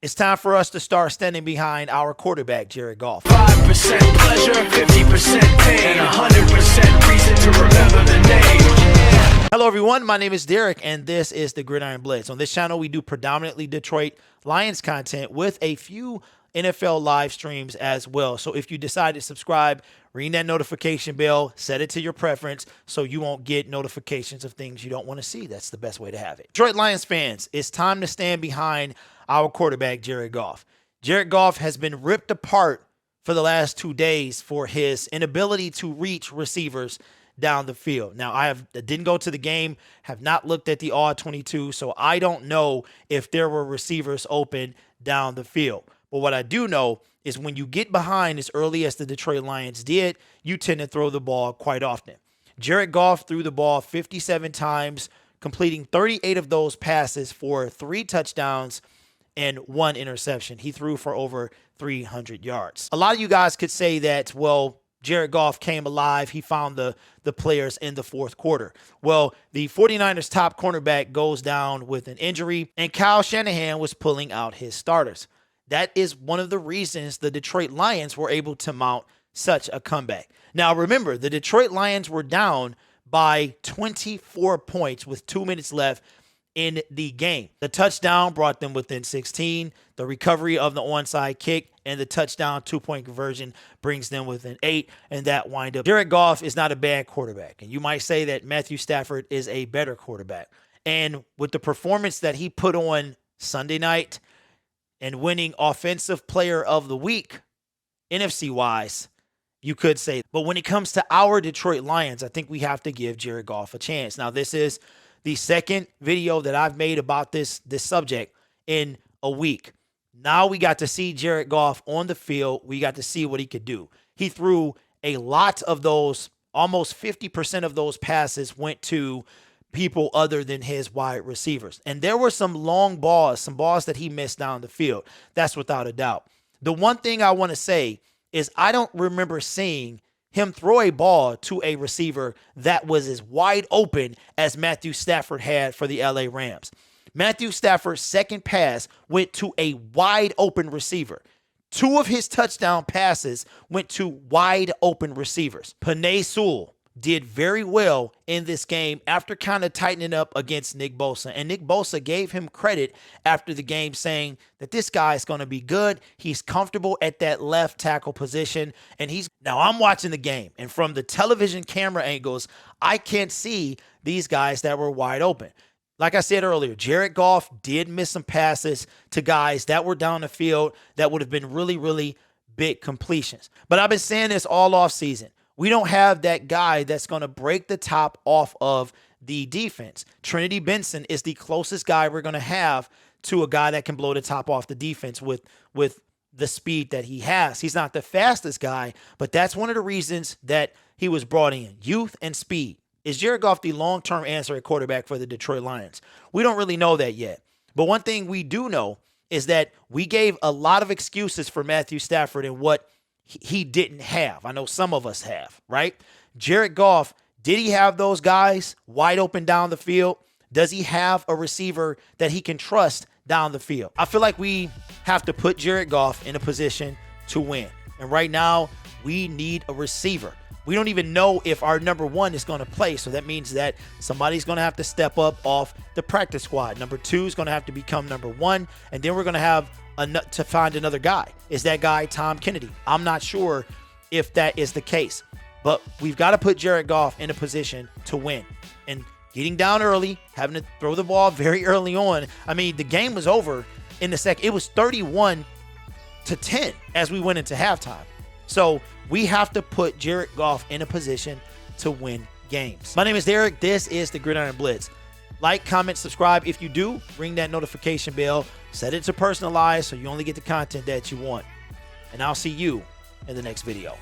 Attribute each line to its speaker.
Speaker 1: It's time for us to start standing behind our quarterback, Jared Goff.
Speaker 2: 5% pleasure, 50% pain, and 100% reason to remember the name.
Speaker 1: Hello, everyone. My name is Derek, and this is the Gridiron Blitz. On this channel, we do predominantly Detroit Lions content with a few NFL live streams as well. So if you decide to subscribe, ring that notification bell, set it to your preference so you won't get notifications of things you don't want to see. That's the best way to have it. Detroit Lions fans, it's time to stand behind our quarterback, Jared Goff. Jared Goff has been ripped apart for the last 2 days for his inability to reach receivers down the field. Now, I didn't go to the game, have not looked at the all 22, so I don't know if there were receivers open down the field. But what I do know is when you get behind as early as the Detroit Lions did, you tend to throw the ball quite often. Jared Goff threw the ball 57 times, completing 38 of those passes for 3 touchdowns and 1 interception. He threw for over 300 yards. A lot of you guys could say that, well, Jared Goff came alive. He found the players in the fourth quarter. Well, the 49ers top cornerback goes down with an injury, and Kyle Shanahan was pulling out his starters. That is one of the reasons the Detroit Lions were able to mount such a comeback. Now, remember, the Detroit Lions were down by 24 points with 2 minutes left in the game. The touchdown brought them within 16. The recovery of the onside kick and the touchdown 2-point conversion brings them within 8, and that wind up. Jared Goff is not a bad quarterback, and you might say that Matthew Stafford is a better quarterback. And with the performance that he put on Sunday night and winning Offensive Player of the Week, NFC-wise, you could say. But when it comes to our Detroit Lions, I think we have to give Jared Goff a chance. Now, this is the second video that I've made about this subject in a week. Now we got to see Jared Goff on the field. We got to see what he could do. He threw a lot of those, almost 50% of those passes went to people other than his wide receivers. And there were some long balls, some balls that he missed down the field. That's without a doubt. The one thing I want to say is I don't remember seeing him throw a ball to a receiver that was as wide open as Matthew Stafford had for the LA Rams. Matthew Stafford's second pass went to a wide open receiver. 2 of his touchdown passes went to wide open receivers. Penei Sewell did very well in this game after kind of tightening up against Nick Bosa. And Nick Bosa gave him credit after the game, saying that this guy is going to be good. He's comfortable at that left tackle position. And now I'm watching the game, and from the television camera angles, I can't see these guys that were wide open. Like I said earlier, Jared Goff did miss some passes to guys that were down the field that would have been really, really big completions. But I've been saying this all off season. We don't have that guy that's going to break the top off of the defense. Trinity Benson is the closest guy we're going to have to a guy that can blow the top off the defense with the speed that he has. He's not the fastest guy, but that's one of the reasons that he was brought in. Youth and speed. Is Jared Goff the long-term answer at quarterback for the Detroit Lions? We don't really know that yet. But one thing we do know is that we gave a lot of excuses for Matthew Stafford and what he didn't have. I know some of us have, right? Jared Goff, did he have those guys wide open down the field? Does he have a receiver that he can trust down the field? I feel like we have to put Jared Goff in a position to win. And right now, we need a receiver. We don't even know if our number 1 is going to play. So that means that somebody's going to have to step up off the practice squad. Number 2 is going to have to become number 1. And then we're going to have to find another guy. Is that guy Tom Kennedy? I'm not sure if that is the case. But we've got to put Jared Goff in a position to win. And getting down early, having to throw the ball very early on. I mean, the game was over in the second. It was 31-10 as we went into halftime. So we have to put Jared Goff in a position to win games. My name is Derek. This is the Gridiron Blitz. Like, comment, subscribe. If you do, ring that notification bell. Set it to personalized so you only get the content that you want. And I'll see you in the next video.